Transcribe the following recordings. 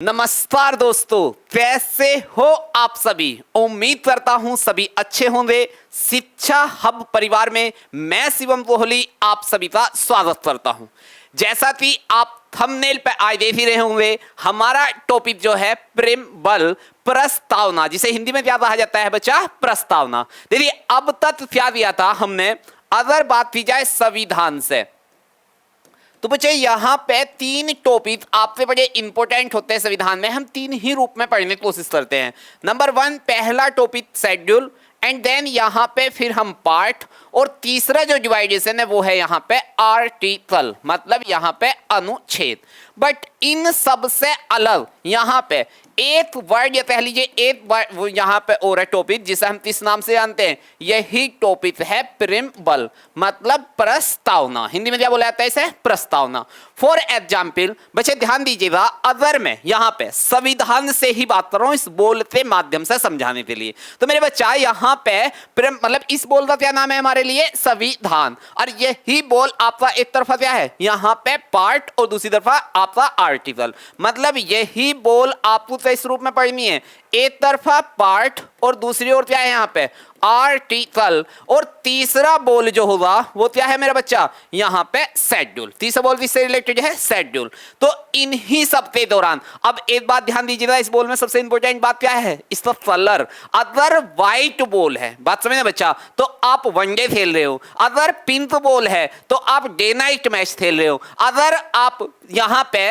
नमस्कार दोस्तों, कैसे हो आप सभी। उम्मीद करता हूं सभी अच्छे होंगे। शिक्षा हब परिवार में मैं शिवम कोहली आप सभी का स्वागत करता हूं। जैसा कि आप थंबनेल पे आज देख ही रहे होंगे, हमारा टॉपिक जो है प्रेम बल प्रस्तावना, जिसे हिंदी में क्या कहा जाता है बच्चा, प्रस्तावना। देखिए अब तक क्या दिया था हमने, अगर बात की जाए संविधान से, तो बच्चे यहाँ पे तीन टॉपिक आपसे बड़े इंपॉर्टेंट होते हैं संविधान में। हम तीन ही रूप में पढ़ने की कोशिश करते हैं। नंबर 1 पहला टॉपिक शेड्यूल, एंड देन यहाँ पे फिर हम पार्ट, और तीसरा जो डिवाइडेशन है वो है यहाँ पे आर्टिकल, मतलब यहाँ पे अनुच्छेद। बट इन सब से अलग यहाँ पे एक वर्ड, या कह लीजिए एक वर्ड यहाँ पे और है टॉपिक, जिसे हम किस नाम से जानते हैं, यही टॉपिक है प्रेम बल, मतलब प्रस्तावना। हिंदी में क्या बोला जाता है इसे, प्रस्तावना। फॉर एग्जाम्पल बच्चे ध्यान दीजिएगा, अगर मैं यहाँ पे संविधान से ही बात कर रहा हूँ इस बोल के माध्यम से समझाने के लिए, तो मेरे बच्चा यहाँ पे प्रेम मतलब इस बोल का क्या नाम है हमारे लिए, संविधान। और यही बोल आपका एक तरफा क्या है यहाँ पे पार्ट, और दूसरी तरफा आपका आर्टिकल। मतलब यही बोल आपको इस रूप में पढ़नी है, एक तरफा पार्ट और दूसरी ओर क्या है यहाँ पे आर्टिकल, और तीसरा बोल जो होगा वो क्या है मेरा बच्चा, यहाँ पे शेड्यूल। तीसरा बोल किससे रिलेटेड है, शेड्यूल। तो इन्हीं सब के दौरान अब एक बात ध्यान दीजिएगा, इस बोल में सबसे इंपॉर्टेंट बात क्या है, इसका कलर। अगर व्हाइट बोल है, बात समझे बच्चा, तो आप वनडे खेल रहे हो। अगर पिंक बोल है तो आप डे नाइट मैच खेल रहे हो। अगर आप यहाँ पे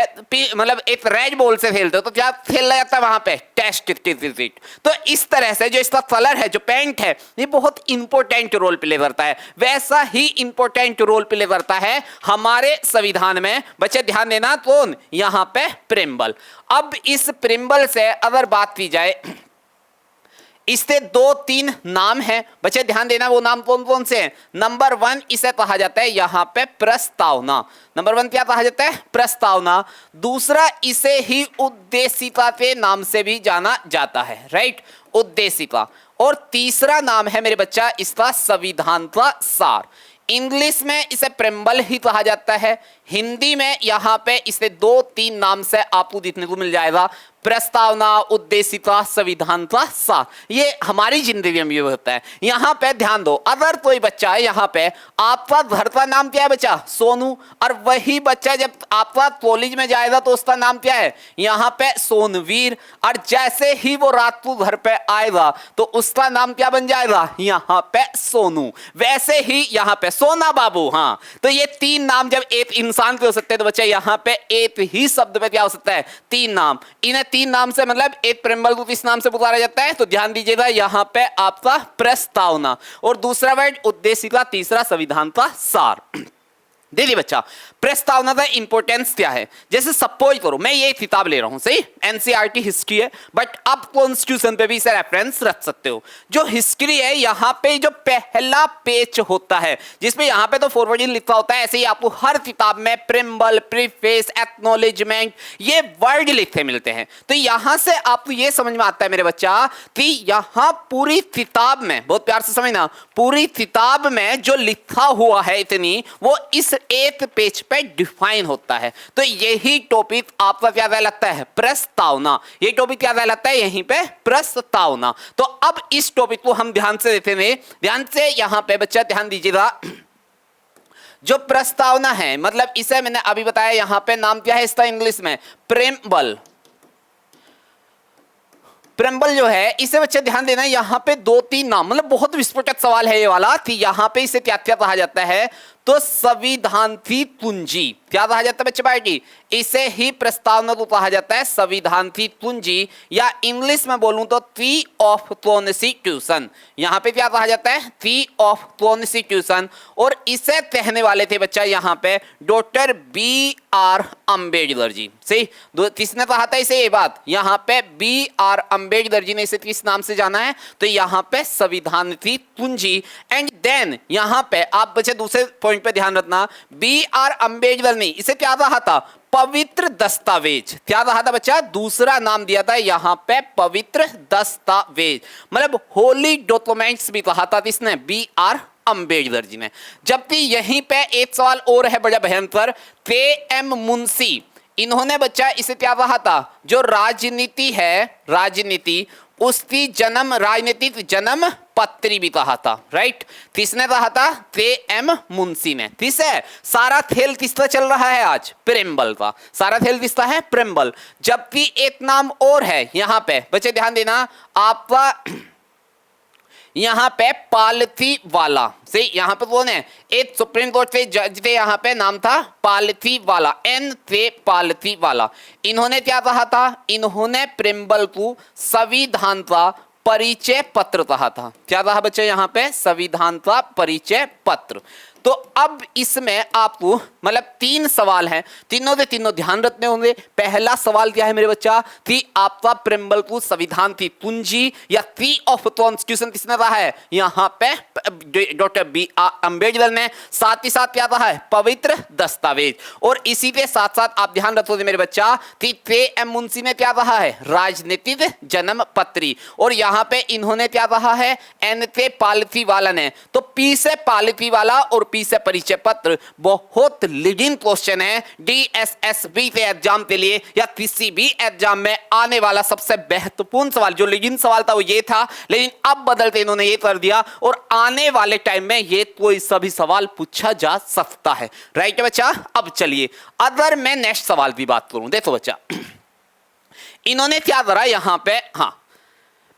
मतलब एक रेड बॉल से खेलते हो तो क्या खेला जाता है वहां पे, टेस्ट क्रिकेट। तो इस तरह से जो इसका कलर है, जो पेंट है, ये बहुत इंपॉर्टेंट रोल प्ले करता है। वैसा ही इंपॉर्टेंट रोल प्ले करता है हमारे संविधान में बच्चे, ध्यान देना, कौन, यहाँ पे प्रेमबल। अब इस प्रेमबल से अगर बात की जाए, इससे 2-3 नाम हैं बच्चे, ध्यान देना, वो नाम कौन कौन से हैं। नंबर 1 इसे कहा जाता है यहाँ पे प्रस्तावना। नंबर 1 क्या कहा जाता है, प्रस्तावना। दूसरा इसे ही उद्देशिका के नाम से भी जाना जाता है, राइट, उद्देशिका। और तीसरा नाम है मेरे बच्चा इसका संविधान का सार। इंग्लिश में इसे प्रेम्बल ही कहा जाता है। हिंदी में यहाँ पे इसे 2-3 नाम से आपको देखने को मिल जाएगा, प्रस्तावना, उद्देशिका, संविधान का सार। ये हमारी जिंदगी में भी होता है। यहाँ पे ध्यान दो, अगर कोई बच्चा है यहाँ पे, आपका घर का नाम क्या है बच्चा, सोनू, और वही बच्चा जब आपका कॉलेज में जाएगा तो उसका नाम क्या है यहाँ पे, सोनवीर। और जैसे ही वो रात को घर पे आएगा तो उसका नाम क्या बन जाएगा यहाँ पे, सोनू। वैसे ही यहाँ पे सोना बाबू। हाँ, तो ये 3 नाम जब एक इंसान के हो सकते हैं तो बच्चा यहाँ पे एक ही शब्द पे क्या हो सकता है, 3 नाम। इन्हें 3 नाम से मतलब एक प्रेम्बल को किस नाम से पुकारा जाता है, तो ध्यान दीजिएगा यहाँ पे आपका प्रस्तावना, और दूसरा वर्ड उद्देशिका, तीसरा संविधान का सार। देखिए बच्चा, प्रस्तावना का इंपॉर्टेंस क्या है। जैसे सपोज करो मैं ये किताब ले रहा हूं, सही, एनसीईआरटी हिस्ट्री है, बट आप कॉन्स्टिट्यूशन पे भी इसे रेफरेंस रख सकते हो। जो हिस्ट्री है यहाँ पे जो पहला पेज होता है, जिसमें यहाँ पे तो फॉरवर्डिंग लिखा होता है, ऐसे ही आपको हर किताब में प्रेम्बल, प्रीफेस, एक्नॉलेजमेंट, ये वर्ड लिखे मिलते हैं। तो यहां से आपको ये समझ में आता है मेरे बच्चा कि यहाँ पूरी किताब में, बहुत प्यार से समझना, पूरी किताब में जो लिखा हुआ है इतनी, वो इस एक पेज पे डिफाइन होता है। तो यही टॉपिक आपका क्या कहलाता है, प्रस्तावना। ये टॉपिक क्या कहलाता है यहीं पे, प्रस्तावना। तो अब इस टॉपिक को हम ध्यान से देखते हैं। ध्यान से यहां पे बच्चा ध्यान दीजिएगा, जो प्रस्तावना है, मतलब इसे मैंने अभी बताया, यहां पे नाम क्या है इसका इंग्लिश में, प्रेम्बल। प्रेम्बल जो है, इसे बच्चे ध्यान देना, यहाँ पे 2-3 नाम, मतलब बहुत विस्फोटक सवाल है ये वाला कि यहाँ पे इसे क्या क्या कहा जाता है, तो संविधान की पूंजी। क्या कहा जाता है बच्चे पार्टी, इसे ही प्रस्तावना को कहा जाता है संविधान की पूंजी, या इंग्लिश में बोलूं तो ट्री ऑफ कॉन्स्टिट्यूशन। यहाँ पे क्या कहा जाता है, ट्री ऑफ कॉन्स्टिट्यूशन। और इसे कहने वाले थे बच्चा यहाँ पे डॉक्टर BR अम्बेडकर जी। सही, किसने कहा था इसे ये बात, यहाँ पे BR अम्बेडकर जी ने इसे किस नाम से जाना है, तो यहाँ पे संविधान की पूंजी। एंड देन यहाँ पे आप बच्चे दूसरे पॉइंट पे ध्यान रखना, BR अम्बेडकर ने इसे क्या कहा था, पवित्र दस्तावेज। क्या कहा था बच्चा, दूसरा नाम दिया था यहाँ पे पवित्र दस्तावेज, मतलब होली डॉक्यूमेंट्स भी कहा था किसने, BR अम्बेडकर जी ने। जबकि यहीं पे एक सवाल और है बड़ा भयंकर, KM मुंशी इन्होंने बच्चा इसे क्या कहा था, जो राजनीति है, राजनीति उसकी जन्म, राजनीतिक जन्म पत्री भी कहा था, राइट। किसने कहा था, के.एम. मुंशी ने। ठीक है, सारा खेल किसका चल रहा है आज, प्रेम्बल का, सारा खेल किसका है, प्रेम्बल। जबकि एक नाम और है यहाँ पे बच्चे, ध्यान देना आपका, यहाँ पे पालथीवाला से, यहाँ पे कौन है, एक सुप्रीम कोर्ट के जज थे, यहाँ पे नाम था पालथीवाला, एन थे पालथीवाला। इन्होंने क्या कहा था, इन्होंने प्रेम्बल को संविधान का परिचय पत्र कहा था। क्या कहा बच्चे यहाँ पे, संविधान का परिचय पत्र। तो अब इसमें आपको मतलब 3 सवाल हैं, तीनों के तीनों ध्यान रखने होंगे। पहला सवाल क्या है मेरे बच्चा, कि आपका प्रेम्बल को संविधान की कुंजी या की ऑफ कॉन्स्टिट्यूशन किसने कहा है, यहाँ पे डॉक्टर बी.आर. अम्बेडकर ने। साथ ही साथ क्या कहा है, पवित्र दस्तावेज। और इसी के साथ साथ आप ध्यान रखोगे मेरे बच्चा कि के.एम. मुंशी ने क्या कहा है, राजनीतिक जन्म पत्री। और यहाँ पे इन्होंने क्या कहा है, एन.के. पालथीवाला ने। तो पी से पालथीवाला और पी से परिचय पत्र बहुत लीडिंग क्वेश्चन है डीएसएसबी के एग्जाम के लिए, या किसी भी एग्जाम में आने वाला सबसे महत्वपूर्ण सवाल। जो लीडिंग सवाल था वो ये था, लेकिन अब बदलते इन्होंने ये कर दिया, और आने वाले टाइम में ये कोई सभी सवाल पूछा जा सकता है, राइट बच्चा। अब चलिए, अगर मैं नेक्स्ट सवाल की बात करूं, देखो बच्चा इन्होंने क्या करा यहां पे, हाँ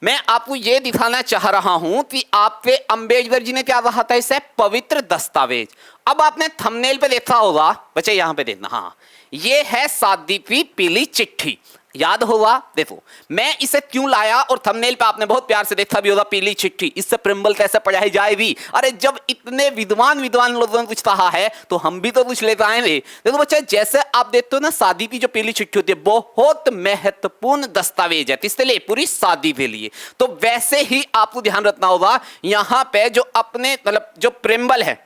मैं आपको यह दिखाना चाह रहा हूं कि आपके अंबेडकर जी ने क्या कहा था, इसे पवित्र दस्तावेज। अब आपने थंबनेल पे देखा होगा बच्चे, यहां पे देखना, हाँ ये है शादी की पीली चिट्ठी, याद होगा। देखो मैं इसे क्यों लाया, और थंबनेल पे आपने बहुत प्यार से देखा भी होगा, पीली चिट्ठी, इससे प्रेम्बल कैसे पढ़ाई जाएगी। अरे जब इतने विद्वान लोगों ने कुछ कहा है तो हम भी तो कुछ लेकर आएंगे। देखो बच्चा, जैसे आप देखते हो ना, शादी की जो पीली चिट्ठी होती है बहुत महत्वपूर्ण दस्तावेज है, किसके लिए, पूरी शादी के लिए। तो वैसे ही आपको ध्यान रखना होगा, यहां पे जो अपने मतलब जो प्रेम्बल है,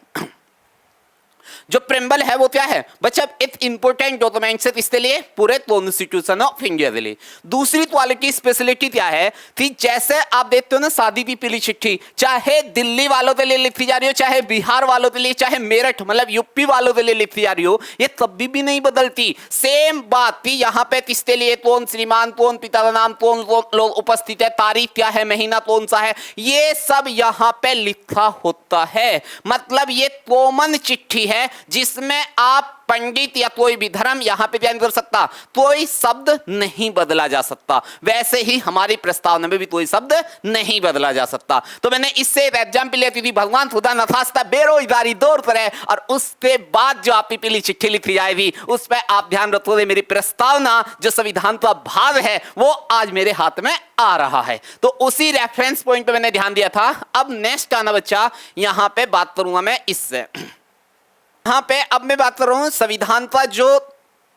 जो प्रेम्बल है वो क्या है बच्चा, एक इंपॉर्टेंट डॉक्यूमेंट है इसके लिए, पूरे कॉन्स्टिट्यूशन ऑफ इंडिया के लिए। दूसरी क्वालिटी स्पेशलिटी क्या है कि जैसे आप देखते हो ना, शादी की पीली चिट्ठी चाहे दिल्ली वालों के लिए लिखी जा रही हो, चाहे बिहार वालों के लिए, चाहे मेरठ मतलब यूपी वालों के लिए लिखी जा रही हो, ये कभी भी नहीं बदलती। सेम बात थी यहाँ पे, किसके लिए, कौन श्रीमान, कौन पिता का नाम, कौन लोग उपस्थित है, तारीख क्या है, महीना कौन सा है, ये सब यहाँ पे लिखा होता है। मतलब ये कॉमन चिट्ठी है जिसमें आप पंडित या कोई भी धर्म यहां पे ध्यान कर सकता, कोई शब्द नहीं बदला जा सकता। वैसे ही हमारी प्रस्तावना में भी कोई शब्द नहीं बदला जा सकता। तो मैंने इससे एक एग्जाम्पल लेती थी, भगवान खुदा नखास्ता बेरोजगारी दूर करे, और उसके बाद जो आपकी पीली चिट्ठी लिखी जाएगी उस पर आप ध्यान रखोगे, मेरी प्रस्तावना जो संविधान का भाव है वो आज मेरे हाथ में आ रहा है। तो उसी रेफरेंस पॉइंट पे मैंने ध्यान दिया था। अब नेक्स्ट आना बच्चा, यहां पे बात करूंगा मैं इससे, यहां पे अब मैं बात कर रहा हूं संविधान का जो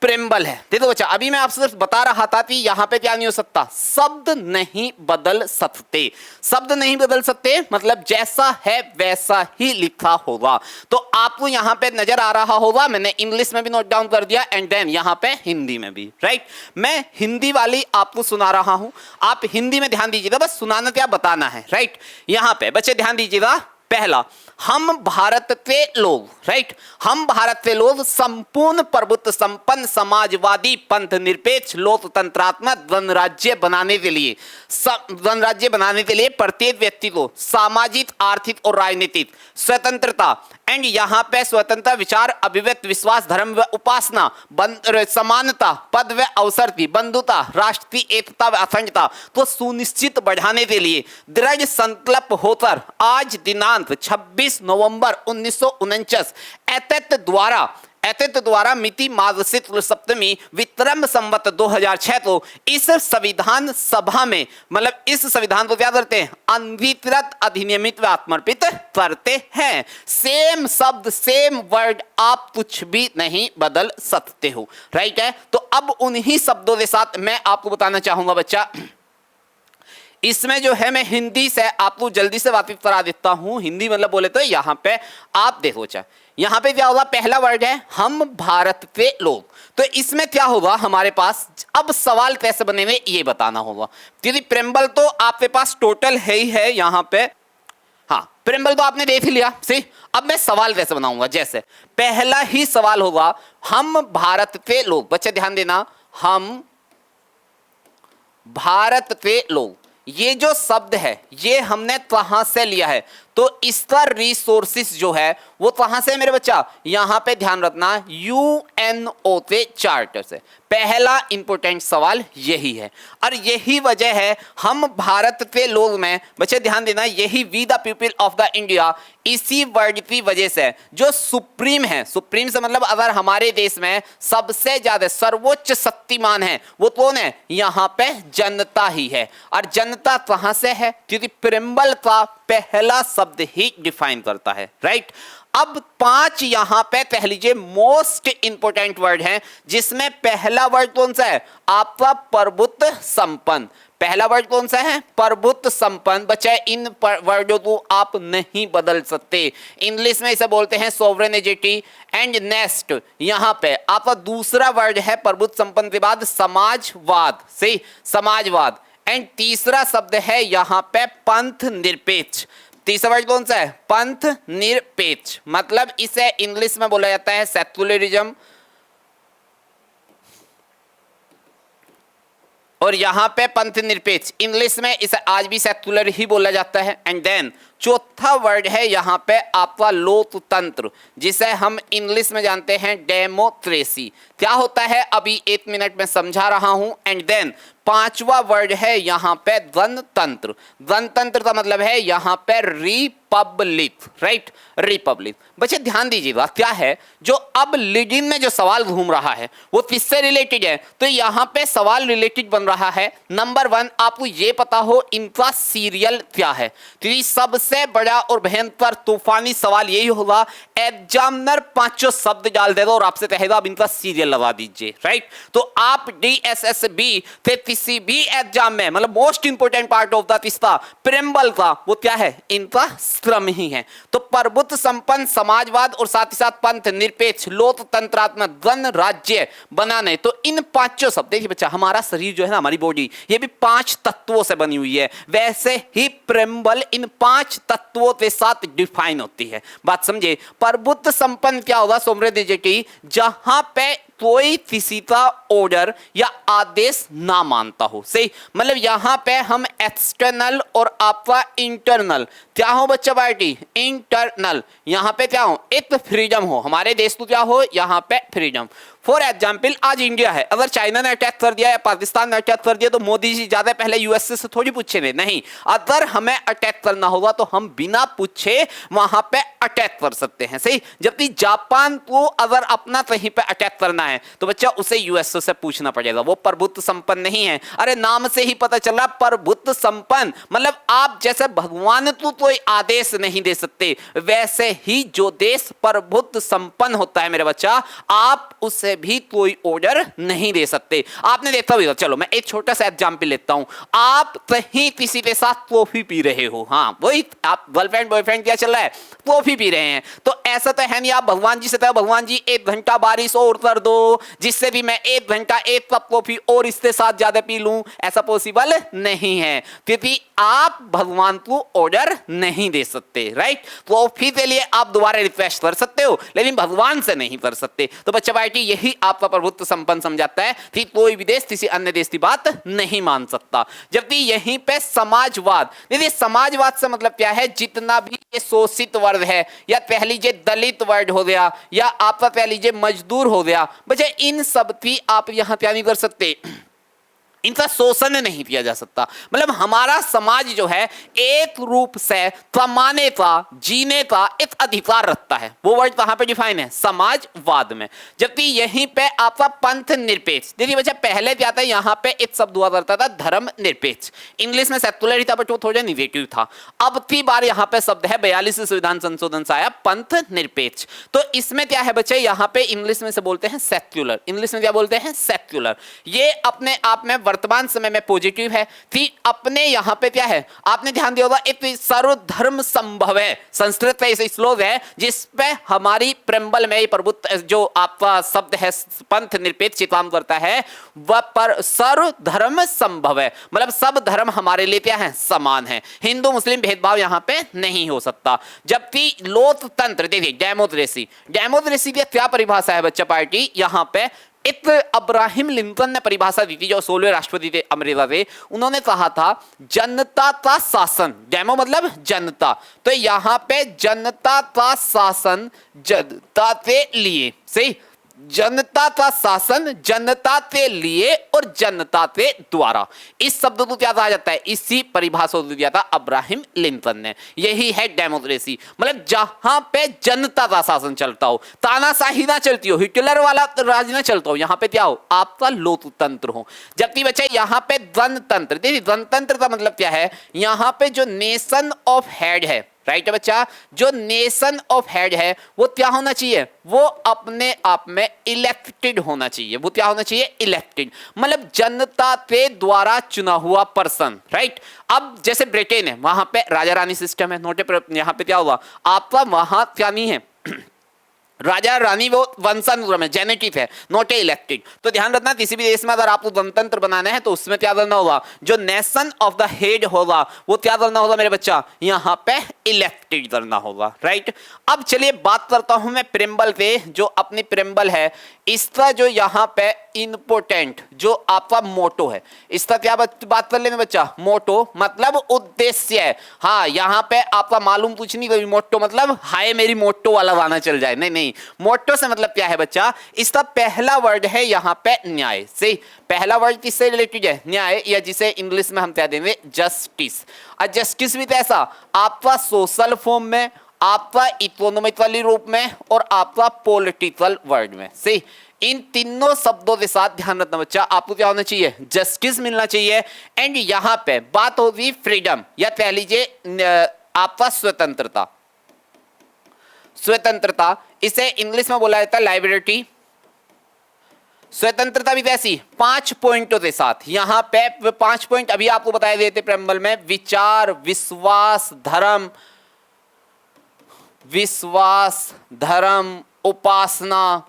प्रेम्बल है। देखो बच्चा, अभी मैं आपसे सिर्फ बता रहा था कि यहां पे क्या नहीं हो सकता, शब्द नहीं बदल सकते। शब्द नहीं बदल सकते मतलब जैसा है वैसा ही लिखा होगा। तो आपको यहां पे नजर आ रहा होगा, मैंने इंग्लिश में भी नोट डाउन कर दिया, एंड देन यहां पे हिंदी में भी, राइट। मैं हिंदी वाली आपको सुना रहा हूं, आप हिंदी में ध्यान दीजिएगा, बस सुनाना क्या बताना है, राइट। यहां पे बच्चे ध्यान दीजिएगा, पहला, हम भारत के लोग, राइट, हम भारत के लोग संपूर्ण प्रभुत्व संपन्न समाजवादी पंथ निरपेक्ष लोकतंत्रात्मक गणराज्य बनाने के लिए प्रत्येक व्यक्ति को सामाजिक, आर्थिक और राजनीतिक स्वतंत्रता, एंड यहाँ पे स्वतंत्र विचार, अभिव्यक्ति, विश्वास, धर्म व उपासना, समानता, पद व अवसर की, बंधुता, राष्ट्रीय एकता व अखंडता को सुनिश्चित बढ़ाने के लिए दृढ़ संकल्प होकर आज दिनांक 26 नवंबर 1949 एतत द्वारा मिति मार्गशीर्ष सप्तमी विक्रम संवत 2006 को इस संविधान सभा में, मतलब इस संविधान को क्या करते हैं, अंगीकृत, अधिनियमित व आत्मर्पित करते हैं। सेम शब्द, सेम वर्ड, आप कुछ भी नहीं बदल सकते हो, राइट है। तो अब उन्हीं शब्दों के साथ मैं आपको बताना चाहूंगा बच्चा, इसमें जो है मैं हिंदी से आपको जल्दी से वाकिफ करा देता हूं। हिंदी मतलब बोले तो यहां पे आप देखो, यहां पे क्या होगा, पहला वर्ड है हम भारत के लोग। तो इसमें क्या होगा हमारे पास, अब सवाल कैसे बनेंगे ये बताना होगा, क्योंकि प्रेम्बल तो आपके पास टोटल है ही है। यहां पे हाँ, प्रेम्बल तो आपने देख ही लिया। सी, अब मैं सवाल कैसे बनाऊंगा, जैसे पहला ही सवाल होगा, हम भारत के लोग, बच्चे ध्यान देना, हम भारत के लोग, ये जो शब्द है ये हमने कहां से लिया है, तो इसका रिसोर्सिस जो है वो कहां से है मेरे बच्चा, यहां पे ध्यान रखना, यूएनओ के चार्टर से। पहला इंपॉर्टेंट सवाल यही है, और यही वजह है हम भारत के लोग में, बच्चे ध्यान देना, यही we the people of the India, इसी वर्ड की वजह से जो सुप्रीम है, सुप्रीम से मतलब अगर हमारे देश में सबसे ज्यादा सर्वोच्च शक्तिमान है वो कौन है, यहां पे जनता ही है। और जनता कहां से है, क्योंकि प्रेम्बल का पहला शब्द ही डिफाइन करता है, राइट। अब 5 यहां पे कह लीजिए मोस्ट इंपोर्टेंट वर्ड हैं, जिसमें पहला वर्ड कौन सा है, आपका प्रभुत्व संपन्न। पहला वर्ड कौन सा है, प्रभुत्व संपन्न। बच्चे इन वर्डों को आप नहीं बदल सकते, इंग्लिश में इसे बोलते हैं सोवरेनिटी। एंड नेक्स्ट यहां पे आपका दूसरा वर्ड है प्रभुत्व संपन्न के बाद समाजवाद, सही, समाजवाद। एंड तीसरा शब्द है यहां पे पंथ निरपेक्ष। तीसरा वर्ड कौन सा है, पंथ निरपेक्ष, मतलब इसे इंग्लिश में बोला जाता है सेक्युलरिज्म, और यहां पे पंथ निरपेक्ष, इंग्लिश में इसे आज भी सेक्युलर ही बोला जाता है। एंड देन चौथा वर्ड है यहां पे आपका लोकतंत्र, जिसे हम इंग्लिश में जानते हैं डेमोक्रेसी। क्या होता है अभी 1 मिनट में समझा रहा हूं। एंड देन 5वां वर्ड है यहां पे गणतंत्र। गणतंत्र का मतलब है यहां पे रिपब्लिक, राइट, रिपब्लिक। बच्चे ध्यान दीजिएगा, क्या है जो अब लीडिंग में जो सवाल घूम रहा है वो किससे रिलेटेड है, तो यहां पे सवाल रिलेटेड बन रहा है। नंबर 1 आपको ये पता हो इनका सीरियल क्या है, क्योंकि सबसे बड़ा और भयंकर तूफानी सवाल यही होगा, एग्जामिनर 5 शब्द डाल देगा और आपसे कहेगा अब इनका सीरियल लगा दीजिए, राइट। तो आप DSSB के किसी भी एग्जाम में, मतलब most important part of the Teesta preamble का, वो क्या है, इनका श्रम ही है। तो प्रभुत्व संपन्न, समाजवाद और साथ ही साथ पंथ निरपेक्ष, लोकतंत्रात्मक, गणराज्य बनाने, तो इन 5 शब्द, देखिए बच्चा हमारा शरीर जो है ना, हमारी बॉडी, ये भी 5 तत्वों से बनी हुई है, वैसे ही प्रेम्बल इन 5 तत्वों के साथ डिफाइन होती है। बात समझे। प्रभुत्व संपन्न क्या होगा, सोमरेडिजिटी, जहां पे कोई किसी का ऑर्डर या आदेश ना मानता हो, सही, मतलब यहां पे हम एक्सटर्नल और आपका इंटरनल क्या हो बच्चा पार्टी, इंटरनल, यहां पे क्या हो, एक फ्रीडम हो, हमारे देश को क्या हो, यहां पे फ्रीडम। फॉर एग्जाम्पल आज इंडिया है, अगर चाइना ने अटैक कर दिया या पाकिस्तान ने अटैक कर दिया तो मोदी जी ज्यादा पहले यूएसए से थोड़ी पूछेंगे, नहीं, अगर हमें अटैक करना होगा तो हम बिना पूछे वहां पे अटैक कर सकते हैं, सही। जबकि जापान को अगर अपना कहीं पे अटैक करना है तो बच्चा उसे यूएसए से पूछना पड़ेगा, वो प्रभुत्व संपन्न नहीं है। अरे नाम से ही पता चल रहा प्रभुत्व संपन्न, मतलब आप जैसे भगवान को कोई आदेश नहीं दे सकते, वैसे ही जो देश प्रभुत्व संपन्न होता है मेरे बच्चा, आप उसे भी कोई ऑर्डर नहीं दे सकते। आपने देखा होगा, चलो मैं एक छोटा सा एग्जांपल लेता हूं, आप कहीं किसी के साथ कॉफी पी रहे हो, हाँ वही आप गर्लफ्रेंड बॉयफ्रेंड क्या चल रहा है, कॉफी पी रहे हैं, तो ऐसा तो है नहीं आप भगवान जी से कहो भगवान जी 1 घंटा बारिश और कर दो जिससे भी मैं 1 घंटा 1 कप कॉफी और इसके साथ ज्यादा पी लूं, ऐसा पॉसिबल नहीं है, क्योंकि आप भगवान को ऑर्डर नहीं दे सकते, राइट। कॉफी के लिए आप दोबारा रिक्वेस्ट कर सकते हो लेकिन भगवान से नहीं कर सकते। तो बच्चा पार्टी यही आपका प्रभुत्व संपन्न समझाता है कि कोई भी देश किसी अन्य देश की बात नहीं मान सकता। जबकि यहीं पे समाजवाद, देखिए समाजवाद से मतलब क्या है, जितना भी ये शोषित वर्ग है, या कह लीजिए दलित वर्ग हो गया, या आपका कह लीजिए मजदूर हो गया, बच्चा इन सब की आप यहां क्या नहीं कर सकते, इनका शोषण नहीं किया जा सकता। मतलब हमारा समाज जो है एक रूप से कमाने का, जीने का एक अधिकार रखता है, वो वर्ड कहां पे डिफाइन है, समाजवाद में। जबकि यहीं पे आपका पंथ निरपेक्ष, देखिए बच्चा पहले क्या था, यहां पे एक शब्द हुआ करता था धर्म निरपेक्ष, इंग्लिश में सेक्युलर था बट वो थोड़ा निगेटिव था। अब की बार यहां पे शब्द है 42 संविधान संशोधन से आया पंथ निरपेक्ष। तो इसमें क्या है बच्चे, यहां पे इंग्लिश में से बोलते हैं सेक्युलर, इंग्लिश में क्या बोलते हैं, सेक्युलर। ये अपने आप में वर्तमान समय में पॉजिटिव है। अपने यहाँ पे क्या है, आपने ध्यान दिया होगा, एक सर्वधर्म संभव है, संस्कृत में इसे श्लोक है जिसपे हमारी प्रेम्बल में प्रभुत्व जो आपका शब्द है पंथ निरपेक्ष काम करता है, वह पर सर्वधर्म संभव है, मतलब सब धर्म हमारे लिए क्या है, समान है। हिंदू मुस्लिम भेदभाव यहाँ पे नहीं हो सकता। जबकि लोकतंत्र, देखिए डेमोक्रेसी, डेमोक्रेसी की क्या परिभाषा है बच्चा पार्टी, यहाँ पे एक अब्राहम लिंकन ने परिभाषा दी थी, जो 16वें राष्ट्रपति थे अमेरिका के। उन्होंने कहा था जनता का शासन, डेमो मतलब जनता, तो यहां पे जनता का शासन जनता के लिए, सही, जनता का शासन जनता के लिए और जनता के द्वारा, इस शब्द को क्या कहा जाता है, इसी परिभाषा को दिया था अब्राहम लिंकन ने। यही है डेमोक्रेसी, मतलब जहां पे जनता का शासन चलता हो, तानाशाही ना चलती हो, हिटलर वाला राज ना चलता हो, यहां पे क्या हो, आपका लोकतंत्र हो। जबकि बच्चे यहां पे गणतंत्र, देखिए गणतंत्र का मतलब क्या है, यहां पे जो नेशन ऑफ हेड है, राइट है बच्चा, जो नेशन ऑफ हेड है वो क्या होना चाहिए, वो अपने आप में इलेक्टेड होना चाहिए। वो क्या होना चाहिए, इलेक्टेड, मतलब जनता के द्वारा चुना हुआ पर्सन, राइट। अब जैसे ब्रिटेन है, वहां पे राजा रानी सिस्टम है, नोटे पर यहां पे क्या होगा, आपका वहां क्या नहीं है राजा रानी, वो वंशानुक्रम है, जेनेटिक है, नॉट ए इलेक्टेड। तो ध्यान रखना, किसी भी देश में अगर आपको गणतंत्र बनाना है तो उसमें क्या करना होगा, जो नेशन ऑफ द हेड होगा वो क्या करना होगा मेरे बच्चा, यहाँ पे इलेक्टेड करना होगा, राइट। अब चलिए बात करता हूं मैं प्रेम्बल पे, जो अपनी प्रेम्बल है इसका जो यहाँ पे इंपोर्टेंट जो आपका मोटो है, इसका क्या बात कर लेना बच्चा, मोटो मतलब उद्देश्य है। हाँ, यहाँ पे आपका मालूम कुछ नहीं, मोटो मतलब हाय मेरी मोटो वाला गाना चल जाए, नहीं नहीं, मोटो से मतलब क्या है बच्चा, इसका पहला वर्ड है यहाँ पे न्याय, सही, पहला वर्ड किससे रिलेटेड है, न्याय, या जिसे इंग्लिश में हम क्या देंगे, जस्टिस। और जस्टिस भी कैसा, आपका सोशल फॉर्म में, आपका इकोनॉमिकली रूप में और आपका पॉलिटिकल वर्ड में, सही। इन तीनों शब्दों के साथ ध्यान रखना बच्चा, आपको क्या होना चाहिए, जस्टिस मिलना चाहिए। एंड यहां पे बात होगी फ्रीडम, या कह लीजिए आपका स्वतंत्रता, स्वतंत्रता, इसे इंग्लिश में बोला जाता है लाइबर्टी। स्वतंत्रता भी कैसी, 5 पॉइंटों के साथ, यहां पे 5 पॉइंट अभी आपको बताए देते प्रेम्बल में, विचार, विश्वास, धर्म, विश्वास, धर्म, उपासना,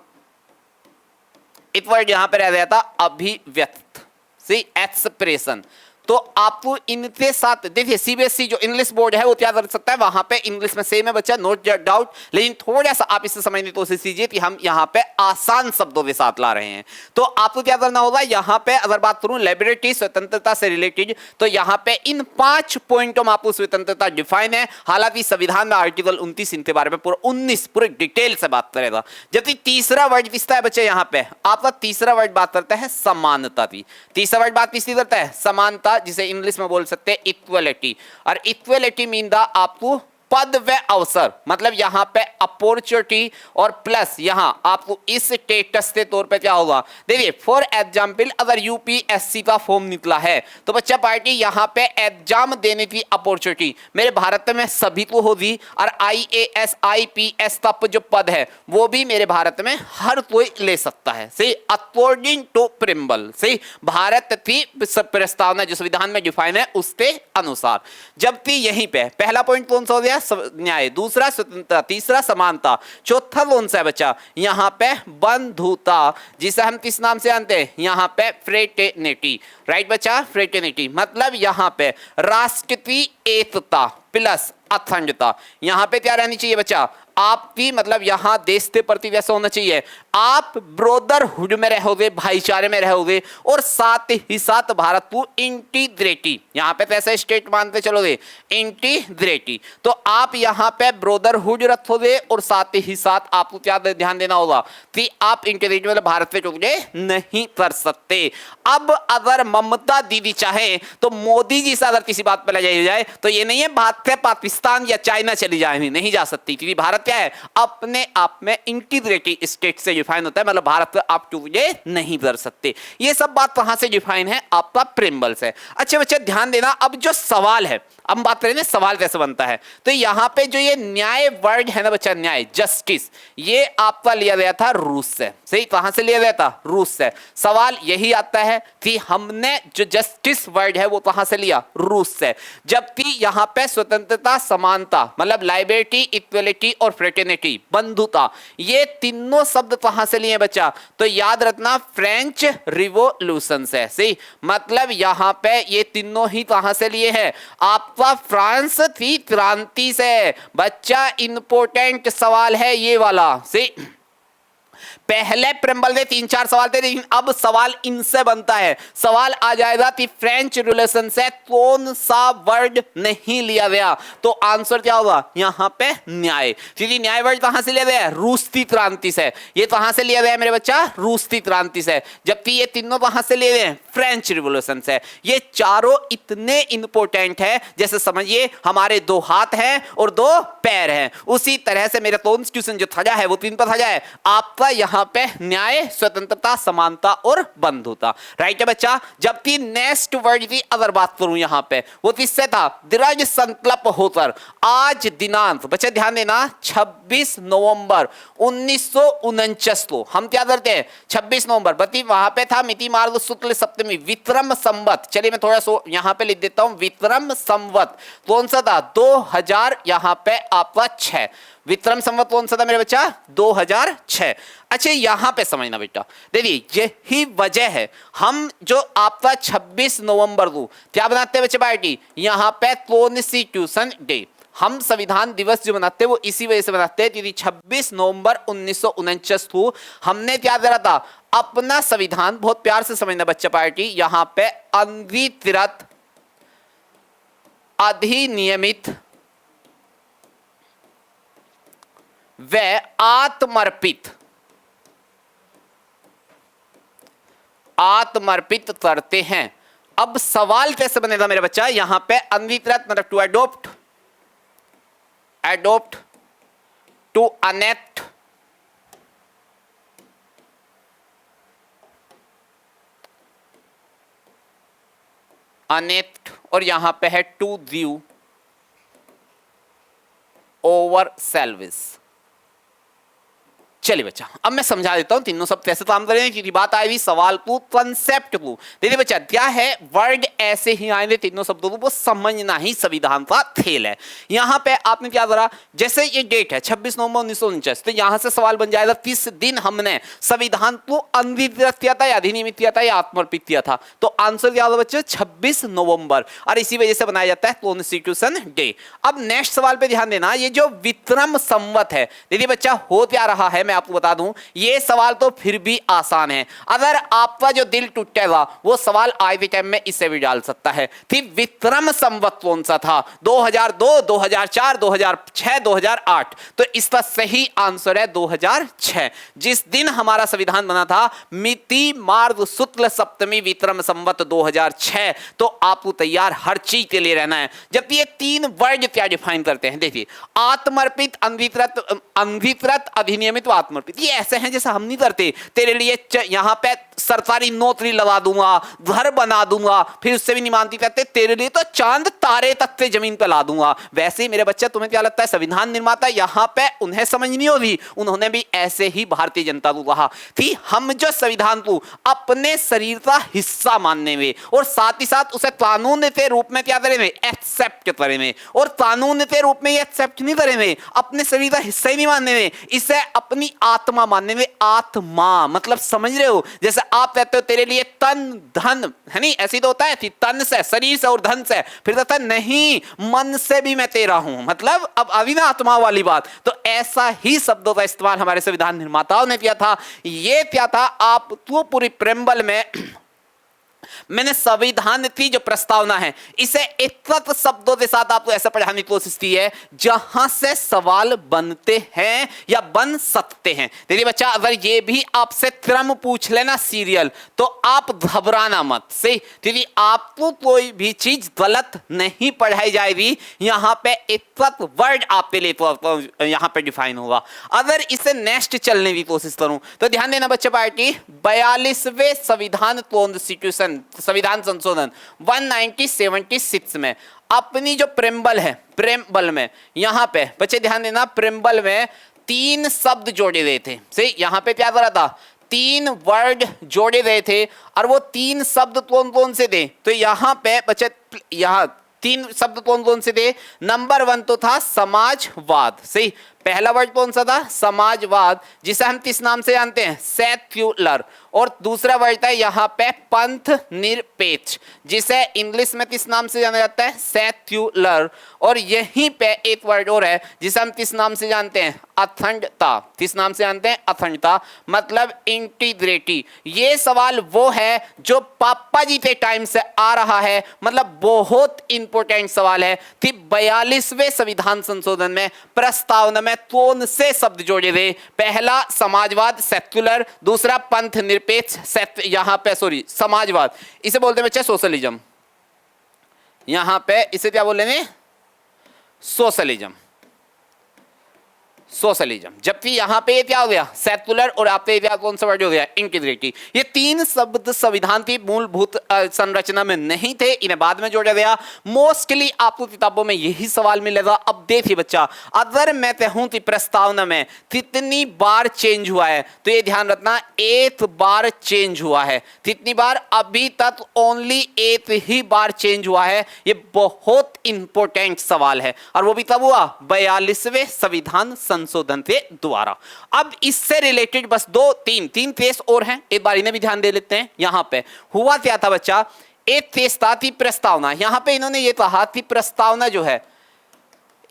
एक वर्ड यहां पर रह गया था अभिव्यक्त, सी, एक्सप्रेशन। तो आपको इनके साथ देखिए, सीबीएसई जो इंग्लिश बोर्ड है वो क्या कर सकता है, वहां पे इंग्लिश में सेम है बच्चा, नोट डाउट, लेकिन थोड़ा सा आप इसे समझने की कोशिश कीजिए कि हम यहाँ पे आसान शब्दों के साथ ला रहे हैं। तो आपको क्या करना होगा, यहाँ पे अगर बात करूं लिबर्टी, स्वतंत्रता से रिलेटेड, तो यहाँ पे इन 5 पॉइंटों में आपको स्वतंत्रता डिफाइन है। हालांकि संविधान में आर्टिकल 29 इनके बारे में पूरा 19 पूरे डिटेल से बात करेगा। जबकि तीसरा वर्ड किसका है बच्चे, यहाँ पे आपका तीसरा वर्ड बात करता है समानता की। तीसरा वर्ड बात किसकी करता है, समानता, जिसे इंग्लिश में बोल सकते हैं इक्वलिटी। और इक्वलिटी मीन द आपको पद व अवसर, मतलब यहां पे अपॉर्चुनिटी और प्लस यहां आपको इस स्टेटस के तौर पे क्या होगा, देखिए फॉर एग्जांपल अगर यूपीएससी का फॉर्म निकला है तो बच्चा पार्टी यहां पे एग्जाम देने की अपॉर्चुनिटी मेरे भारत में सभी को होगी। और आईएएस आईपीएस का जो पद है वो भी मेरे भारत में हर कोई ले सकता है, सही, अकॉर्डिंग टू प्रिम्बल, सही, भारत की प्रस्तावना जो संविधान में डिफाइन है उसके अनुसार। जबकि यहीं पे पहला पॉइंट कौन सा हो गया, न्याय, दूसरा स्वतंत्रता, तीसरा समानता, चौथा कौन सा है बच्चा, यहाँ पे बंधुता, जिसे हम किस नाम से जानते हैं, यहाँ पे फ्रेटर्निटी, राइट बच्चा, फ्रेटर्निटी मतलब यहाँ पे राष्ट्र की एकता प्लस अखंडता। यहाँ पे क्या रहनी चाहिए बच्चा, आपकी मतलब यहां देश के प्रति वैसा होना चाहिए, आप ब्रोदरहुड में रहोगे, भाईचारे में रहोगे, और साथ ही साथ भारत को इंटीग्रेटी, यहां पे कैसे स्टेट मानते चलोगे, इंटीग्रेटी। तो आप यहां पे ब्रोदरहुड रखोगे और साथ ही साथ आपको क्या ध्यान देना होगा कि आप इंटीग्रेटी मतलब भारत पे टुकड़े नहीं कर सकते। अब अगर ममता दीदी चाहे तो मोदी जी से अगर किसी बात पर लड़ाई हो जाए तो ये नहीं है भारत से पाकिस्तान या चाइना चली जाए, नहीं जा सकती, क्योंकि भारत क्या है, अपने आप में इंटीग्रेटेड स्टेट से डिफाइन होता है, मतलब भारत को आप टुकड़े नहीं कर सकते। ये सब बात कहां से डिफाइन है, आपका प्रिम्बल से। अच्छा बच्चे ध्यान देना, अब जो सवाल है, अब बात करें सवाल कैसे बनता है, तो यहां पे जो ये न्याय वर्ड है ना बच्चा, न्याय, जस्टिस, ये आपका लिया गया था रूस से, सही, कहां से लिया गया था, रूस से। सवाल यही आता है है कि हमने जो जस्टिस वर्ड है वो कहां से लिया, रूस से, जबकि यहां पे स्वतंत्रता, समानता मतलब लाइबर्टी, इक्वलिटी और फ्रेटर्निटी बंधुता, ये तीनों शब्द कहां से लिए बच्चा, तो याद रखना फ्रेंच रिवॉल्यूशन से। सही, मतलब यहां पे ये तीनों ही कहां से लिए हैं, आपका फ्रांस की क्रांति से। बच्चा इंपॉर्टेंट सवाल है ये वाला। सही, पहले प्रेम्बल में 3-4 सवाल थे, लेकिन अब सवाल इनसे बनता है। सवाल आ जाएगा कि फ्रेंच रिवॉल्यूशन से कौन सा वर्ड नहीं लिया गया, तो आंसर क्या होगा यहां पे, न्याय। क्योंकि न्याय वर्ड कहां से लिया गया है, रूस की क्रांति से। ये कहां से लिया गया है मेरे बच्चा, रूस की क्रांति से, जबकि ये तीनों कहां से लिए गए हैं, फ्रेंच रिवॉल्यूशन से। ये चारों इतने इंपॉर्टेंट है, जैसे समझिए हमारे 2 हाथ हैं और 2 पैर हैं, उसी तरह से मेरा कॉन्स्टिट्यूशन जो थजा है वो 3 पर थजा है। आपका यहां पे न्याय, स्वतंत्रता, समानता और बंधुता, राइट है बच्चा। जबकि नेक्स्ट वर्ड की अगर बात करूं यहां पे, वो किससे था, दृढ़ संकल्प होकर। आज दिनांक बच्चे ध्यान देना 26 नवंबर 1949 को हम क्या करते हैं, 26 नवंबर बती वहां पे था मिति मार्ग शुक्ल सप्तमी विक्रम संवत। चलिए मैं थोड़ा सा यहां पे लिख देता हूं, विक्रम संवत कौन सा था, 2000 यहां पे आपका 6, विक्रम संवत कौन सा था मेरे बच्चा, 2006। अच्छा यहां पे समझना बेटा, देखिए यही वजह है हम जो आपका 26 नवंबर को क्या बनाते हैं बच्चे पार्टी, यहां पे कॉन्स्टिट्यूशन डे, हम संविधान दिवस जो मनाते हैं वो इसी वजह से मनाते हैं क्योंकि 26 नवंबर 1949 को हमने क्या करा था, अपना संविधान, बहुत प्यार से समझना बच्चा पार्टी, यहां पे अंगीकृत, अधिनियमित व आत्मर्पित करते हैं। अब सवाल कैसे बनेगा मेरे बच्चा, यहां पे अंगीकृत मतलब टू अडोप्ट, टू अनेक्ट, और यहां पे है टू ड्यू ओवर सेल्विस। चलिए बच्चा अब मैं समझा देता हूं तीनों सब कैसे काम करेंगे, क्योंकि बात आई हुई सवाल को, कंसेप्ट को। देखिए बच्चा क्या है, वर्ड ऐसे ही आएंगे तीनों शब्दों को, वो समझना ही संविधान का खेल है। यहां पे आपने क्या करा, जैसे ये डेट है 26 नवंबर 1949, तो यहां से सवाल बन जाएगा किस दिन हमने संविधान को अंगीकृत किया था या अधिनियमित किया था या आत्मर्पित किया था, तो आंसर क्या होगा बच्चे 26 नवंबर, और इसी वजह से बनाया जाता है कॉन्स्टिट्यूशन डे। अब नेक्स्ट सवाल पे ध्यान देना, ये जो विक्रम संवत है, देखिए बच्चा हो क्या रहा है, मैं आपको बता दूं, ये सवाल तो फिर भी आसान है, अगर आपका जो दिल टूटेगा वो सवाल आज के टाइम में इससे भी डाल सकता है कि विक्रम संवत कौन सा था, 2002, 2004, 2006, 2008, तो इसका सही आंसर है 2006, जिस दिन हमारा संविधान बना था, मिति मार्ग शुक्ल सप्तमी विक्रम संवत 2006। तो आपको तैयार हर चीज के लिए रहना है। जब ये 3 वर्ड क्या डिफाइन करते हैं, देखिए आत्मर्पित, अंगीकृत, अधिनियमित, आत्मर्पित, ये ऐसे हैं जैसे हम नहीं करते, तेरे लिए यहां पे सरकारी नौकरी लगा दूंगा, घर बना दूंगा, फिर उससे भी नहीं मानती कहते तेरे लिए तो चांद तारे तक से जमीन पे ला दूंगा। वैसे ही मेरे बच्चे तुम्हें क्या लगता है, संविधान निर्माता यहां पे उन्हें समझ नहीं होगी, उन्होंने भी ऐसे ही भारतीय जनता को कहा कि हम जो संविधान को अपने शरीर का हिस्सा मानने में और साथ ही साथ उसे कानून के रूप में क्या करेंगे, एक्सेप्ट करेंगे, और कानून के रूप में एक्सेप्ट नहीं करेंगे, अपने शरीर का हिस्सा ही नहीं मानने में, इसे अपनी आत्मा मानने में। आत्मा मतलब समझ रहे हो, जैसे आप कहते हो तेरे लिए तन धन है, नहीं ऐसी तो होता है कि तन से, शरीर से और धन से, फिर कहता है नहीं मन से भी मैं तेरा हूं, मतलब अब अभी ना आत्मा वाली बात। तो ऐसा ही शब्दों का इस्तेमाल हमारे संविधान निर्माताओं ने किया था। ये क्या था, आप तो पूरी प्रेम्बल में मैंने संविधान की जो प्रस्तावना है इसे एकत्र शब्दों के साथ आपको ऐसा पढ़ाने की कोशिश की है जहां से सवाल बनते हैं या बन सकते हैं। देखिए बच्चा, अगर ये भी आपसे क्रम पूछ लेना सीरियल, तो आप घबराना मत से, क्योंकि आपको कोई भी चीज गलत नहीं पढ़ाई जाएगी। यहां पे एकत्र वर्ड आपके लिए यहां पे डिफाइन होगा। अगर इसे नेक्स्ट चलने की कोशिश करूं तो ध्यान देना बच्चे पार्टी, 42वें संविधान कॉन्स्टिट्यूशन संविधान संशोधन 1976 में अपनी जो प्रेम्बल है, प्रेम्बल में यहां पे बच्चे ध्यान देना, प्रेम्बल में 3 शब्द जोड़े गए थे। सही, यहां पे क्या करा था, तीन वर्ड जोड़े गए थे और वो तीन शब्द कौन कौन से थे? तो यहां पे बच्चे यहां तीन शब्द कौन कौन से थे? नंबर 1 तो था समाजवाद, सही। पहला वर्ड कौन सा था? समाजवाद, जिसे हम किस नाम से जानते हैं? सेक्युलर। और दूसरा वर्ड था यहाँ पे पंथ निरपेक्ष, जिसे इंग्लिश में किस नाम से जाना जाता है? सेक्युलर। और यहीं पे एक वर्ड और है जिसे हम किस नाम से जानते हैं? अखंडता। किस नाम से जानते हैं? अखंडता, मतलब इंटीग्रिटी। ये सवाल वो है जो पापा जी के टाइम से आ रहा है, मतलब बहुत इंपॉर्टेंट सवाल है कि 42वें संविधान संशोधन में प्रस्तावना में कौन से शब्द जोड़े थे? पहला समाजवाद सेक्युलर, दूसरा पंथ निरपेक्ष यहां पे समाजवाद, इसे बोलते हैं बच्चे सोशलिज्म। यहां पे इसे क्या बोल रहे हैं? सोशलिज्म। सोशलिज्म। जबकि यहां पे क्या हो गया? सेक्युलर। और आप पे कौन सा वर्ड हो गया? इंटीग्रिटी। ये तीन शब्द संविधान की मूलभूत संरचना में नहीं थे, इन्हें बाद में जोड़ा गया। मोस्टली आपको किताबों में यही सवाल मिलेगा। अब देखिए बच्चा, अगर मैं कहूं कि प्रस्तावना में कितनी बार चेंज हुआ है, तो ये ध्यान रखना, एक बार चेंज हुआ है। कितनी बार? अभी तक ओनली एक ही बार चेंज हुआ है। ये बहुत इंपॉर्टेंट सवाल है, और वो भी तब हुआ 42वें संविधान संशोधन के द्वारा। अब इससे रिलेटेड बस तीन केस और हैं, एक बार इन्हें भी ध्यान दे लेते हैं। यहां पे हुआ क्या था बच्चा? एक केस था थी प्रस्तावना। यहां पे इन्होंने ये कहा कि प्रस्तावना जो है,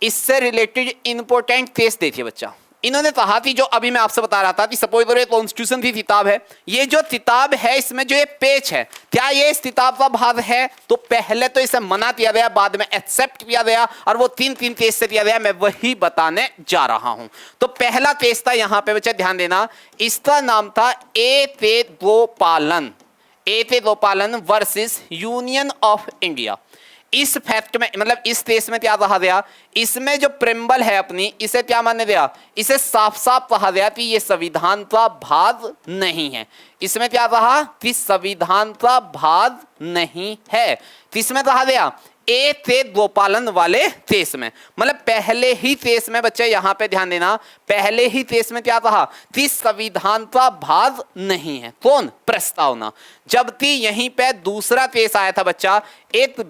इससे रिलेटेड इंपॉर्टेंट केस देखिए बच्चा। इन्होंने कहा कि जो अभी मैं आपसे बता रहा था कि सपोज करो कॉन्स्टिट्यूशन की किताब है, ये जो किताब है इसमें जो ये पेज है, क्या ये इस किताब का भाग है? तो पहले तो इसे मना किया गया, बाद में एक्सेप्ट किया गया, और वो तीन केस से किया गया। मैं वही बताने जा रहा हूं। तो पहला केस था, यहां पे बच्चे ध्यान देना, इसका नाम था ए ते गोपालन। ए ते गोपालन वर्सेस यूनियन ऑफ इंडिया। इस फैक्ट में, मतलब इस केस में क्या कहा गया? इसमें जो प्रेम्बल है अपनी, इसे क्या माने गया? इसे साफ साफ कहा गया कि ये संविधान का भाग नहीं है। इसमें क्या कहा? कि संविधान का भाग नहीं है। किसमें कहा गया? ए थे गोपालन वाले केस में, मतलब पहले ही केस में बच्चे यहां पे ध्यान देना, पहले ही केस में क्या कहा? कि संविधान का भाग नहीं है। कौन? प्रस्तावना। जबकि यहीं पे दूसरा केस आया था बच्चा, एक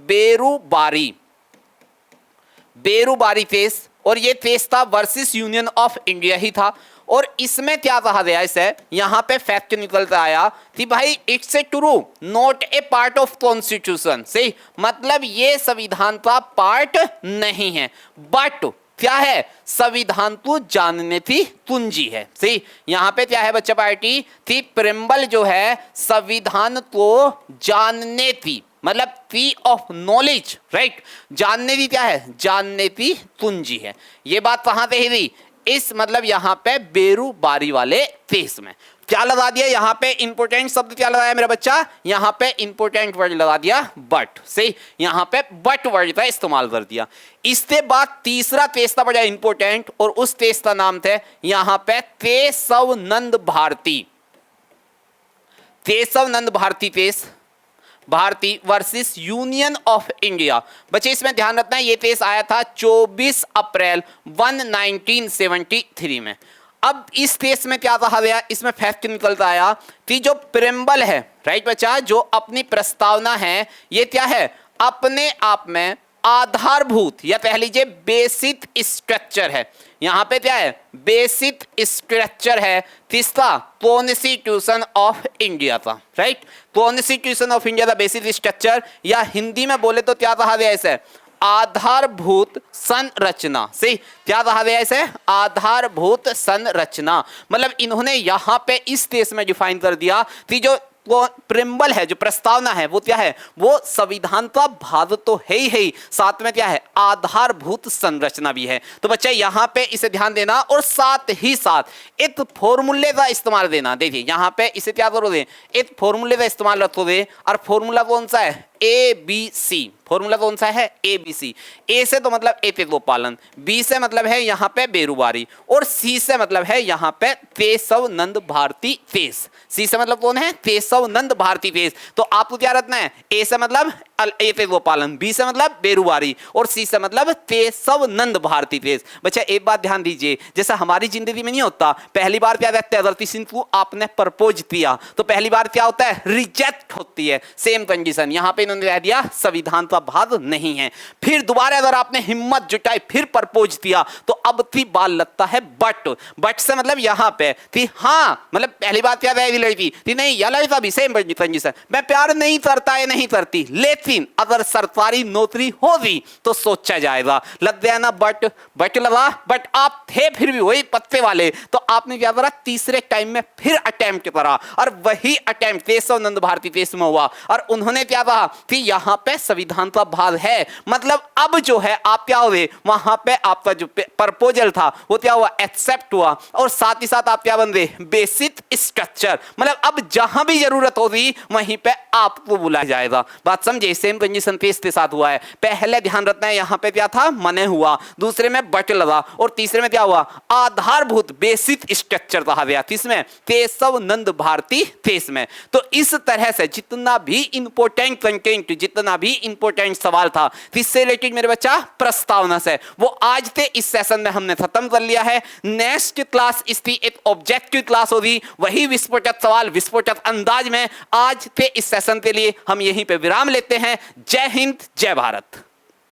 बेरूबारी केस, और ये केस था वर्सेस यूनियन ऑफ इंडिया ही था। और इसमें क्या कहा गया? इसे यहां पे फैक्ट निकलता आया कि भाई it's a true not a part of constitution, सही, मतलब ये संविधान का पार्ट नहीं है, बट क्या है? संविधान को जानने की कुंजी है, सही। यहां पे क्या है बच्चा पार्टी? थी प्रेम्बल जो है संविधान को जानने की, मतलब ट्री ऑफ नॉलेज, राइट, जानने की क्या है? जानने की कुंजी है। ये बात कहां पे ही? इस मतलब यहां पे बेरूबारी वाले केस में क्या लगा दिया? यहां पे इंपोर्टेंट शब्द क्या लगाया मेरा बच्चा? यहां पे इंपोर्टेंट वर्ड लगा दिया बट, सही। यहां पे बट वर्ड का इस्तेमाल कर दिया। इसके बाद तीसरा केस था बड़ा इंपोर्टेंट, और उस केस का नाम था यहां पे Keshav Nand Bharti. Keshav Nand Bharti case, Bharti versus union of India. बच्चे इसमें ध्यान रखना है, ये केस आया था 24 अप्रैल 1973 में। अब इस केस में क्या कहा गया? इसमें फैक्ट निकलता आया कि जो प्रेम्बल है, राइट बच्चा, जो अपनी प्रस्तावना है, ये क्या है? अपने आप में आधारभूत, या कह लीजिए बेसिक स्ट्रक्चर है। यहां पे क्या है? बेसिक स्ट्रक्चर है किसका? कॉन्स्टिट्यूशन ऑफ इंडिया का, राइट। कॉन्स्टिट्यूशन ऑफ इंडिया का बेसिक स्ट्रक्चर, या हिंदी में बोले तो क्या कहा गया इसे? आधारभूत संरचना, सही। क्या कहा गया इसे? आधारभूत संरचना। मतलब इन्होंने यहां पे इस केस में डिफाइन कर दिया कि जो प्रेम्बल है, जो प्रस्तावना है, वो क्या है? वो संविधान का भाग तो है ही, साथ में क्या है? आधारभूत संरचना भी है। तो बच्चा यहां पे इसे ध्यान देना, और साथ ही साथ एक फॉर्मूले का इस्तेमाल देना। देखिए यहां पे इसे क्या करोगे? एक फॉर्मूले का इस्तेमाल रखोगे, और फॉर्मूला कौन सा है? ए बी सी, फॉर्मूला कौन सा है? A B C. ए से तो मतलब ए तेज गोपालन, बी से मतलब है यहाँ पे बेरुबारी, और सी से मतलब है यहाँ पे केशव नंद भारती फेस। सी से मतलब कौन है? केशव नंद भारती फेस। तो आपको क्या रखना है? ए से मतलब ए तेज गोपालन, बी से मतलब बेरुबारी, और सी से मतलब केशव नंद भारती फेस। बच्चा एक बात ध्यान दीजिए, जैसा हमारी जिंदगी में नहीं होता, पहली बार क्या कहते हैं, अगर सिंधु आपने प्रपोज किया तो पहली बार क्या होता है? रिजेक्ट होती है। सेम कंडीशन यहाँ पे इन्होंने कह दिया संविधान का भाग नहीं है। फिर दोबारा अगर आपने हिम्मत जुटाई, फिर प्रपोज किया, तो अब की बाल लगता है बट। बट से मतलब यहाँ पे कि हाँ, मतलब पहली बात क्या कहेगी लड़की कि नहीं, यह लड़का भी सेम कंडीशन, मैं प्यार नहीं करता है, नहीं करती, लेकिन अगर सरकारी नौकरी होगी तो सोचा जाएगा। लग गया ना बट, बट लगा, बट आप थे फिर भी वही पत्ते वाले, तो आपने क्या करा? तीसरे टाइम में फिर अटेम्प्ट करा, और वही अटेम्प्ट केशव नंद भारती फेस में हुआ, और उन्होंने क्या कहा कि यहाँ पे संविधान का भाग है, मतलब अब जो है आप क्या हुए, वहां पे आपका जो प्रपोजल था वो क्या हुआ? एक्सेप्ट हुआ, और साथ ही साथ आप क्या बन गए? बेसिक स्ट्रक्चर, मतलब अब जहां भी जरूरत होगी वहीं पे आपको बुलाया जाएगा। बात समझे? सेम कंडीशन फेस के साथ हुआ है। पहले ध्यान रखना है, यहाँ पे क्या था? मने हुआ, दूसरे में बट लगा, और तीसरे में क्या हुआ? आधारभूत बेसिक स्ट्रक्चर कहा गया, किसमें? केशव नंद भारती फेस में। तो इस तरह से जितना भी इंपॉर्टेंट कंटेंट, जितना भी इंपॉर्टेंट सवाल था किससे रिलेटेड मेरे बच्चा? प्रस्तावना से, वो आज के इस सेशन में हमने खत्म कर लिया है। नेक्स्ट क्लास इसकी एक ऑब्जेक्टिव क्लास होगी, वही विस्फोटक सवाल विस्फोटक अंदाज में। आज के इस सेशन के लिए हम यहीं पे विराम लेते हैं। जय हिंद, जय भारत।